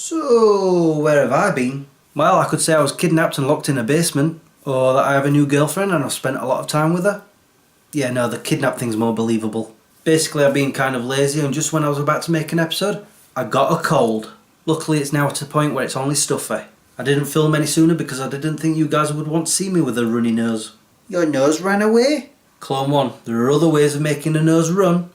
So, where have I been? Well, I could say I was kidnapped and locked in a basement, or that I have a new girlfriend and I've spent a lot of time with her. Yeah, no, the kidnap thing's more believable. Basically, I've been kind of lazy, and just when I was about to make an episode, I got a cold. Luckily, it's now at a point where it's only stuffy. I didn't film any sooner because I didn't think you guys would want to see me with a runny nose. Your nose ran away? Clone 1, there are other ways of making a nose run.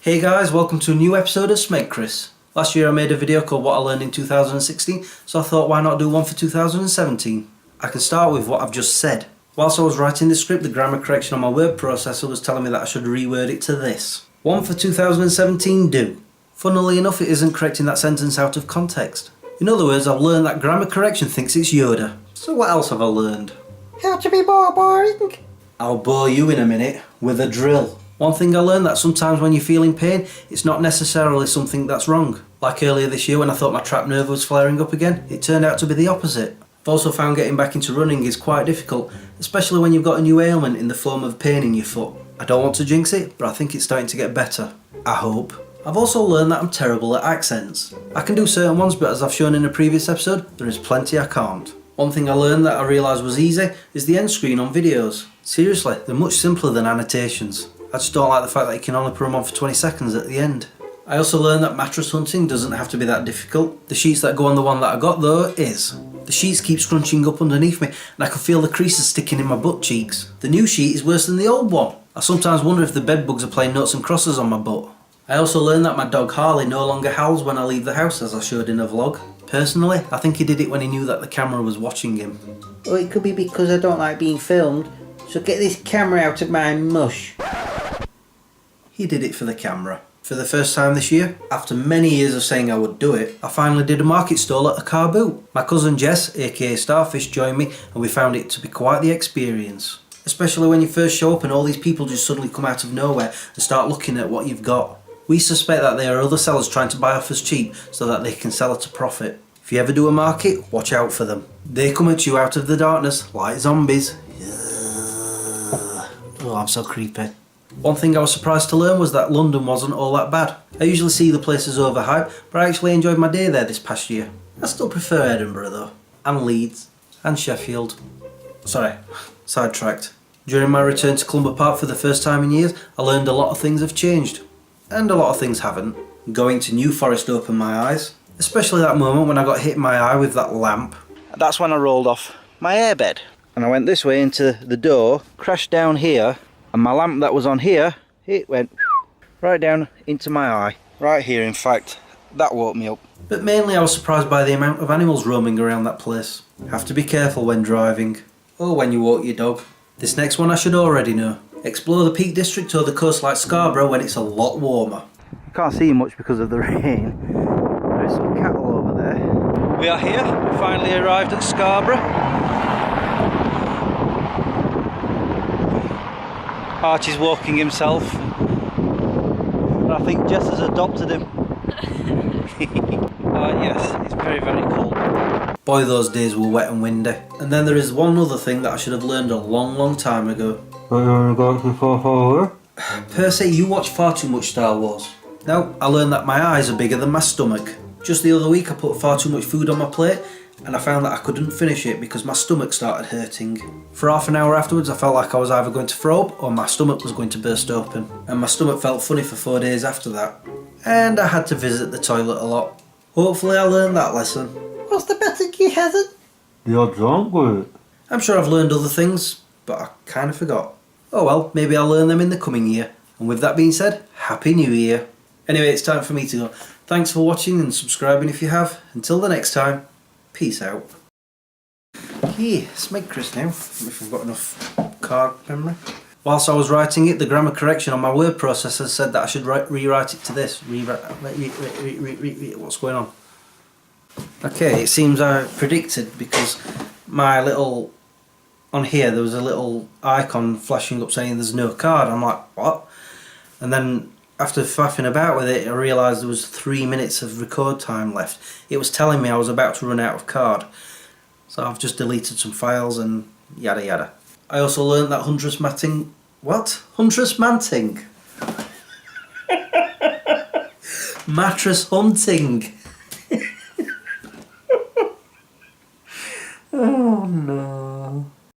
Hey guys, welcome to a new episode of Smeg Chris. Last year I made a video called What I Learned in 2016, so I thought why not do one for 2017. I can start with what I've just said. Whilst I was writing the script, the grammar correction on my word processor was telling me that I should reword it to this. One for 2017 do. Funnily enough, it isn't correcting that sentence out of context. In other words, I've learned that grammar correction thinks it's Yoda. So what else have I learned? How to be more boring. I'll bore you in a minute with a drill. One thing I learned, that sometimes when you're feeling pain, it's not necessarily something that's wrong. Like earlier this year when I thought my trapped nerve was flaring up again, it turned out to be the opposite. I've also found getting back into running is quite difficult, especially when you've got a new ailment in the form of pain in your foot. I don't want to jinx it, but I think it's starting to get better. I hope. I've also learned that I'm terrible at accents. I can do certain ones, but as I've shown in a previous episode, there is plenty I can't. One thing I learned that I realised was easy is the end screen on videos. Seriously, they're much simpler than annotations. I just don't like the fact that you can only put them on for 20 seconds at the end. I also learned that mattress hunting doesn't have to be that difficult. The sheets that go on the one that I got though is. The sheets keep scrunching up underneath me and I can feel the creases sticking in my butt cheeks. The new sheet is worse than the old one. I sometimes wonder if the bed bugs are playing noughts and crosses on my butt. I also learned that my dog Harley no longer howls when I leave the house, as I showed in a vlog. Personally, I think he did it when he knew that the camera was watching him. Or it could be because I don't like being filmed, so get this camera out of my mush. He did it for the camera. For the first time this year, after many years of saying I would do it, I finally did a market stall at a car boot. My cousin Jess, aka Starfish, joined me and we found it to be quite the experience. Especially when you first show up and all these people just suddenly come out of nowhere and start looking at what you've got. We suspect that there are other sellers trying to buy off us cheap so that they can sell at a profit. If you ever do a market, watch out for them. They come at you out of the darkness like zombies. Oh, I'm so creepy. One thing I was surprised to learn was that London wasn't all that bad. I usually see the place as overhyped, but I actually enjoyed my day there this past year. I still prefer Edinburgh though, and Leeds, and Sheffield. Sorry, sidetracked. During my return to Clumber Park for the first time in years, I learned a lot of things have changed. And a lot of things haven't. Going to New Forest opened my eyes, especially that moment when I got hit in my eye with that lamp. That's when I rolled off my airbed. And I went this way into the door, crashed down here, and my lamp that was on here, it went right down into my eye. Right here, in fact. That woke me up. But mainly I was surprised by the amount of animals roaming around that place. Have to be careful when driving. Or when you walk your dog. This next one I should already know. Explore the Peak District or the coast like Scarborough when it's a lot warmer. You can't see much because of the rain. There is some cattle over there. We are here. We finally arrived at Scarborough. Archie's walking himself, and I think Jess has adopted him. Yes, it's very, very cold. Boy, those days were wet and windy. And then there is one other thing that I should have learned a long, long time ago. Percy, you watch far too much Star Wars. Now, I learned that my eyes are bigger than my stomach. Just the other week I put far too much food on my plate, and I found that I couldn't finish it because my stomach started hurting. For half an hour afterwards I felt like I was either going to throw up or my stomach was going to burst open. And my stomach felt funny for 4 days after that. And I had to visit the toilet a lot. Hopefully I learned that lesson. What's the message you hasn't? You're drunk with it. I'm sure I've learned other things, but I kind of forgot. Oh well, maybe I'll learn them in the coming year. And with that being said, Happy New Year. Anyway, it's time for me to go. Thanks for watching and subscribing if you have. Until the next time. Peace out. Yeah, Smeg Chris now, if I've got enough card memory. Whilst I was writing it, the grammar correction on my word processor said that I should rewrite it to this. What's going on? Okay, it seems I predicted because my little... On here there was a little icon flashing up saying there's no card. I'm like, what? And then After faffing about with it, I realised there was 3 minutes of record time left. It was telling me I was about to run out of card. So I've just deleted some files and yada yada. I also learned that Huntress Matting... What? Huntress Manting? Mattress hunting. Oh no.